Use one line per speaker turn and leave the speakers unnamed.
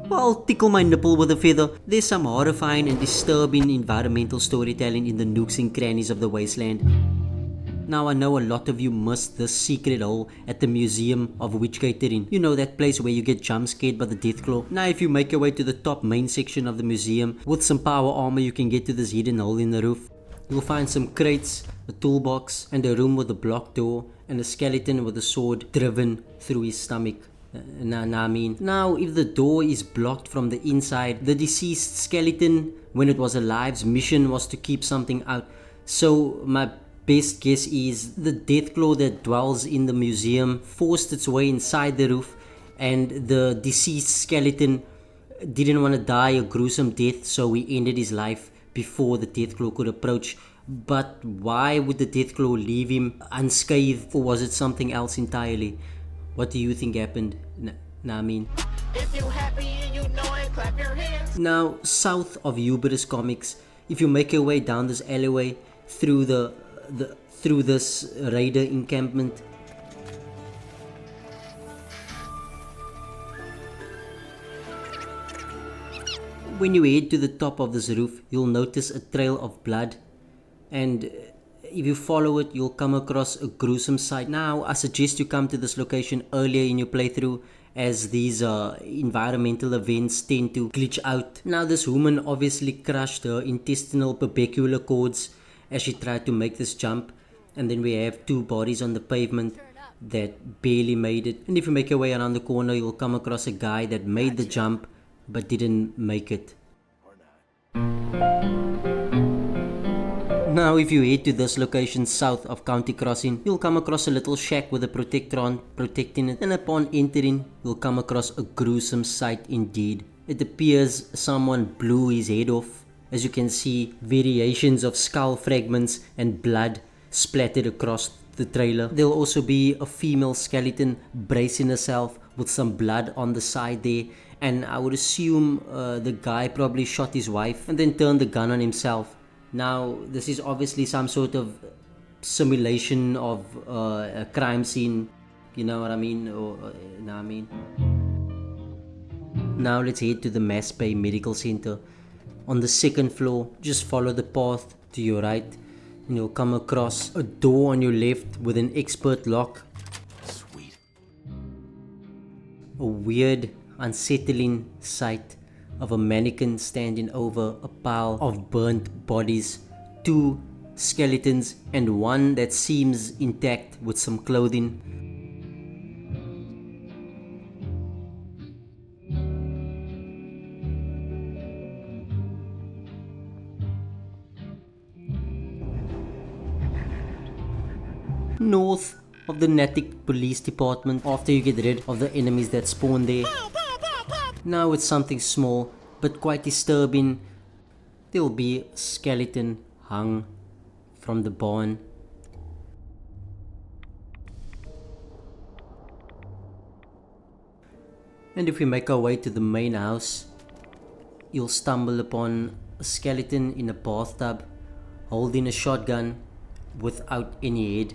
Well, tickle my nipple with a feather. There's some horrifying and disturbing environmental storytelling in the nooks and crannies of the wasteland. Now I know a lot of you missed this secret hole at the Museum of Witch Catering. You know, that place where you get jump scared by the Deathclaw. Now if you make your way to the top main section of the museum, with some power armor you can get to this hidden hole in the roof. You'll find some crates, a toolbox, and a room with a blocked door, and a skeleton with a sword driven through his stomach. Now, if the door is blocked from the inside, the deceased skeleton, when it was alive's mission was to keep something out. So my best guess is the Deathclaw that dwells in the museum forced its way inside the roof, and the deceased skeleton didn't want to die a gruesome death, so he ended his life before the Deathclaw could approach. But why would the Deathclaw leave him unscathed, or was it something else entirely? What do you think happened?
If you happy and you know it, clap your hands.
Now, south of Hubris Comics, if you make your way down this alleyway through through this raider encampment, when you head to the top of this roof, you'll notice a trail of blood, and if you follow it, you'll come across a gruesome sight. Now, I suggest you come to this location earlier in your playthrough, as these environmental events tend to glitch out. Now, this woman obviously crushed her intestinal tubercular cords as she tried to make this jump, and then we have two bodies on the pavement that barely made it. And if you make your way around the corner, you'll come across a guy that made the jump but didn't make it. Now, if you head to this location south of County Crossing, you'll come across a little shack with a protectron protecting it, and upon entering, you'll come across a gruesome sight indeed. It appears someone blew his head off. As you can see, variations of skull fragments and blood splattered across the trailer. There'll also be a female skeleton bracing herself with some blood on the side there, and I would assume the guy probably shot his wife and then turned the gun on himself. Now, this is obviously some sort of simulation of a crime scene, you know what I mean? Now let's head to the Mass Bay Medical Center. On the second floor, just follow the path to your right, and you'll come across a door on your left with an expert lock.
Sweet.
A weird, unsettling sight of a mannequin standing over a pile of burnt bodies, two skeletons and one that seems intact with some clothing. North of the Natick Police Department, after you get rid of the enemies that spawn there. Now it's something small but quite disturbing. There'll be a skeleton hung from the barn. And if we make our way to the main house, you'll stumble upon a skeleton in a bathtub holding a shotgun without any head.